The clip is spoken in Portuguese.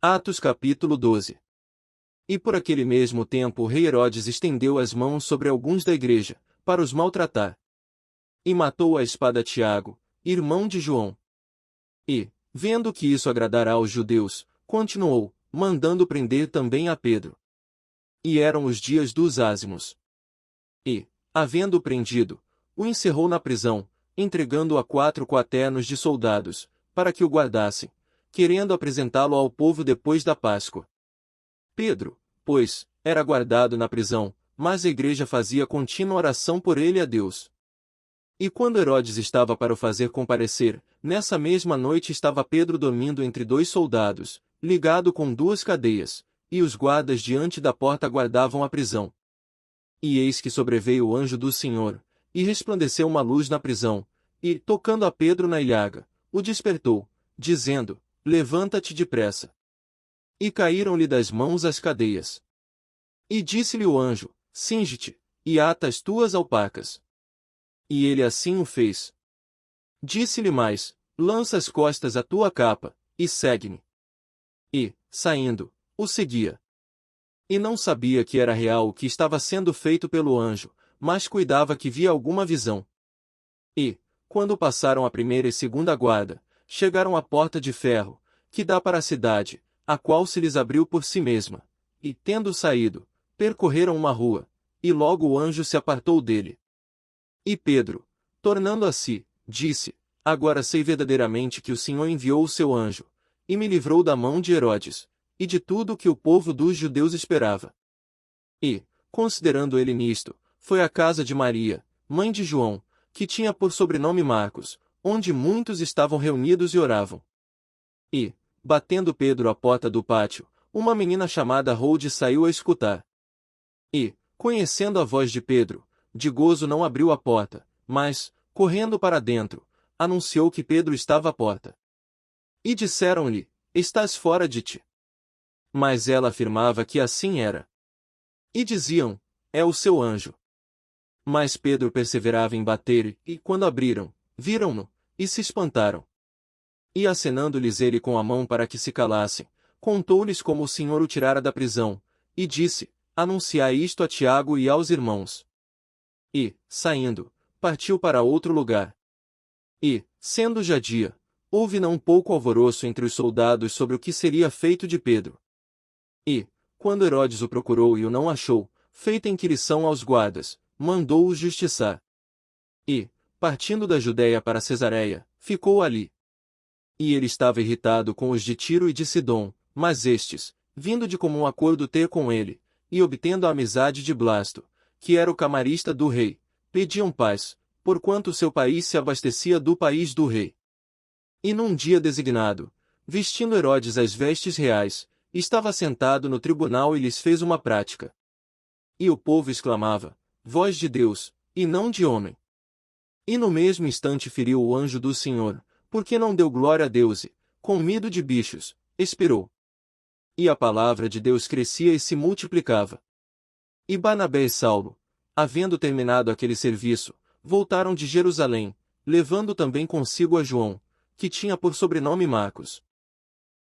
Atos capítulo 12. E por aquele mesmo tempo o rei Herodes estendeu as mãos sobre alguns da igreja, para os maltratar. E matou à espada Tiago, irmão de João. E, vendo que isso agradará aos judeus, continuou, mandando prender também a Pedro. E eram os dias dos ázimos. E, havendo-o prendido, o encerrou na prisão, entregando-o a 4 quaternos de soldados, para que o guardassem, querendo apresentá-lo ao povo depois da Páscoa. Pedro, pois, era guardado na prisão, mas a igreja fazia contínua oração por ele a Deus. E quando Herodes estava para o fazer comparecer, nessa mesma noite estava Pedro dormindo entre 2 soldados, ligado com 2 cadeias, e os guardas diante da porta guardavam a prisão. E eis que sobreveio o anjo do Senhor, e resplandeceu uma luz na prisão, e, tocando a Pedro na ilhaga, o despertou, dizendo: Levanta-te depressa. E caíram-lhe das mãos as cadeias. E disse-lhe o anjo: Cinge-te, e ata as tuas alpacas. E ele assim o fez. Disse-lhe mais: Lança às costas a tua capa, e segue-me. E, saindo, o seguia. E não sabia que era real o que estava sendo feito pelo anjo, mas cuidava que via alguma visão. E, quando passaram a primeira e segunda guarda, chegaram à porta de ferro, que dá para a cidade, a qual se lhes abriu por si mesma, e, tendo saído, percorreram uma rua, e logo o anjo se apartou dele. E Pedro, tornando a si, disse: Agora sei verdadeiramente que o Senhor enviou o seu anjo, e me livrou da mão de Herodes, e de tudo o que o povo dos judeus esperava. E, considerando ele nisto, foi à casa de Maria, mãe de João, que tinha por sobrenome Marcos, onde muitos estavam reunidos e oravam. E, batendo Pedro à porta do pátio, uma menina chamada Rode saiu a escutar. E, conhecendo a voz de Pedro, de gozo não abriu a porta, mas, correndo para dentro, anunciou que Pedro estava à porta. E disseram-lhe: Estás fora de ti. Mas ela afirmava que assim era. E diziam: É o seu anjo. Mas Pedro perseverava em bater, e quando abriram, viram-no, e se espantaram. E acenando-lhes ele com a mão para que se calassem, contou-lhes como o Senhor o tirara da prisão, e disse: Anunciai isto a Tiago e aos irmãos. E, saindo, partiu para outro lugar. E, sendo já dia, houve não pouco alvoroço entre os soldados sobre o que seria feito de Pedro. E, quando Herodes o procurou e o não achou, feita inquirição aos guardas, mandou-os justiçar. E, partindo da Judéia para Cesareia, ficou ali. E ele estava irritado com os de Tiro e de Sidom, mas estes, vindo de comum acordo ter com ele, e obtendo a amizade de Blasto, que era o camarista do rei, pediam paz, porquanto seu país se abastecia do país do rei. E num dia designado, vestindo Herodes as vestes reais, estava sentado no tribunal e lhes fez uma prática. E o povo exclamava: Voz de Deus, e não de homem. E no mesmo instante feriu o anjo do Senhor, porque não deu glória a Deus e, com medo de bichos, expirou. E a palavra de Deus crescia e se multiplicava. E Barnabé e Saulo, havendo terminado aquele serviço, voltaram de Jerusalém, levando também consigo a João, que tinha por sobrenome Marcos.